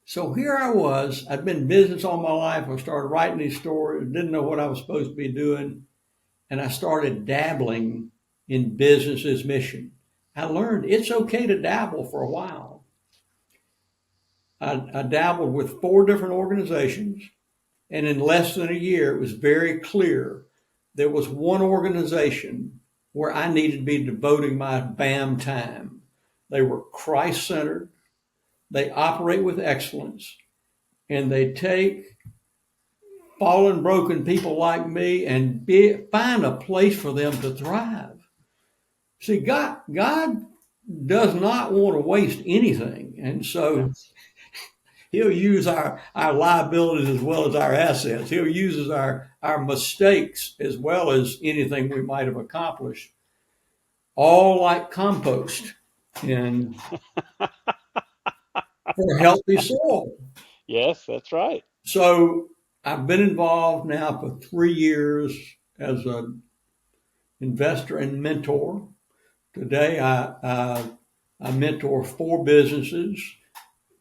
So here I was. I'd been in business all my life. I started writing these stories, didn't know what I was supposed to be doing. And I started dabbling in business's mission. I learned it's okay to dabble for a while. I dabbled with 4 different organizations. And in less than a year, it was very clear there was one organization where I needed to be devoting my BAM time. They were Christ centered, they operate with excellence, and they take fallen, broken people like me and find a place for them to thrive. See, God does not want to waste anything. And Yeah. so He'll use our liabilities as well as our assets. He'll use our mistakes as well as anything we might have accomplished, all like compost and for healthy soil. Yes, that's right. So I've been involved now for 3 years as an investor and mentor. Today I mentor 4 businesses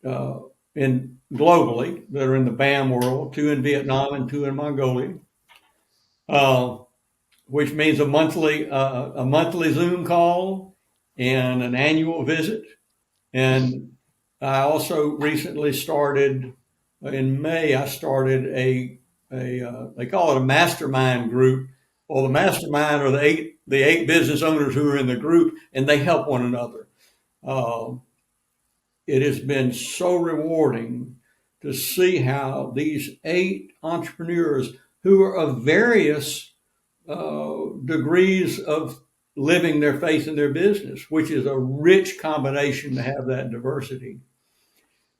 uh, in globally that are in the BAM world, 2 in Vietnam and 2 in Mongolia. Uh, which means a monthly Zoom call and an annual visit. And I also recently started in May. I started a they call it a mastermind group. Well, the mastermind are the eight business owners who are in the group, and they help one another. Uh, it has been so rewarding to see how these 8 entrepreneurs who are of various degrees of living their faith in their business, which is a rich combination to have that diversity.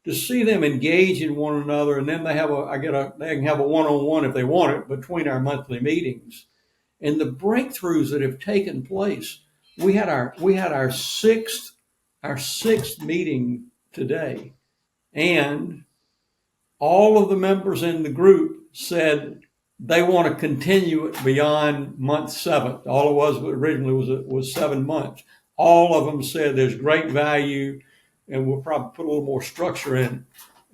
To see them engage in one another, and then they can have a one-on-one if they want it between our monthly meetings, and the breakthroughs that have taken place. We had our sixth meeting today, and all of the members in the group said they want to continue it beyond month 7th. All it was originally was 7 months. All of them said there's great value, and we'll probably put a little more structure in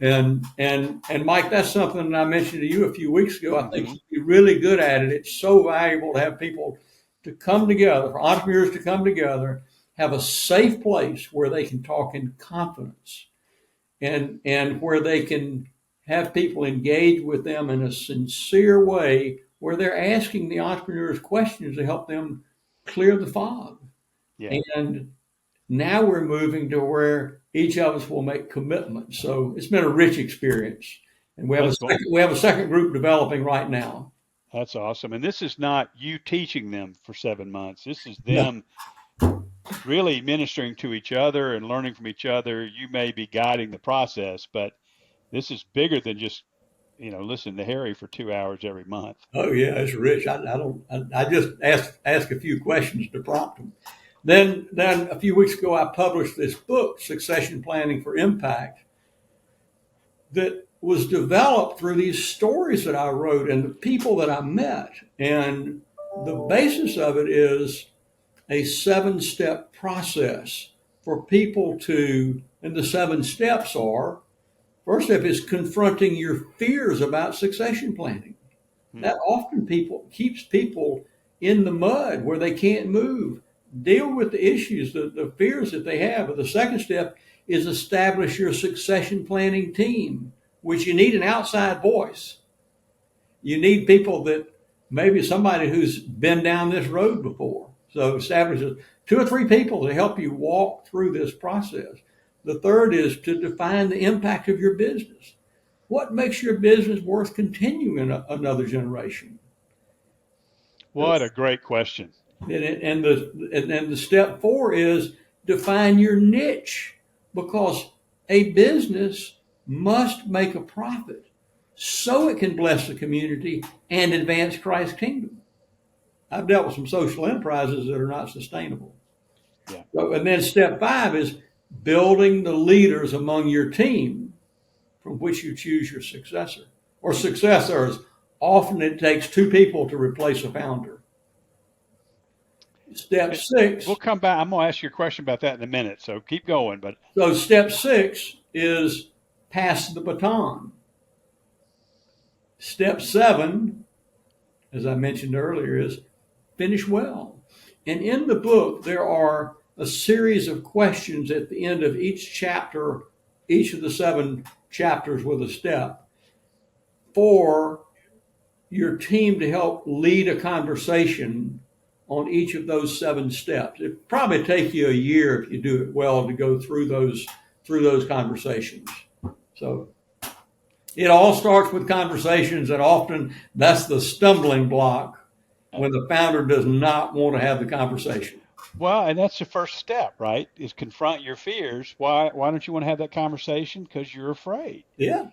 it. And Mike, that's something that I mentioned to you a few weeks ago. I think Hmm. you'd be really good at it. It's so valuable to have people to come together, for entrepreneurs to come together, have a safe place where they can talk in confidence and where they can have people engage with them in a sincere way where they're asking the entrepreneurs questions to help them clear the fog. Yeah, And now we're moving to where each of us will make commitments. So it's been a rich experience. And we have a that's cool. second, we have a second group developing right now. That's awesome. And this is not you teaching them for 7 months. This is No, them really ministering to each other and learning from each other. You may be guiding the process, but this is bigger than just, listen to Harry for 2 hours every month. oh yeah, it's rich. I just ask a few questions to prompt them. Then a few weeks ago, I published this book, Succession Planning for Impact, that was developed through these stories that I wrote and the people that I met. And the basis of it is a 7 step process for people to, and the 7 steps are first step is confronting your fears about succession planning. Hmm. That often people keeps people in the mud where they can't move. Deal with the issues, the fears that they have. But the second step is establish your succession planning team, which you need an outside voice. You need people that maybe somebody who's been down this road before. So establish 2 or 3 people to help you walk through this process. The third is to define the impact of your business. What makes your business worth continuing another generation? What a great question. And the step 4 is define your niche, because a business must make a profit so it can bless the community and advance Christ's kingdom. I've dealt with some social enterprises that are not sustainable. Yeah. And then step 5 is building the leaders among your team from which you choose your successor or successors. Often it takes 2 people to replace a founder. Step And we'll six. come back. I'm going to ask you a question about that in a minute. So keep going. But So step 6 is pass the baton. Step 7, as I mentioned earlier, is finish well. And in the book, there are a series of questions at the end of each chapter, each of the 7 chapters with a step, for your team to help lead a conversation on each of those 7 steps. It probably take you a year if you do it well to go through those conversations. So it all starts with conversations, and often that's the stumbling block when the founder does not want to have the conversation. Well, and that's the first step, right? Is confront your fears. Why don't you want to have that conversation? Because you're afraid. Yeah.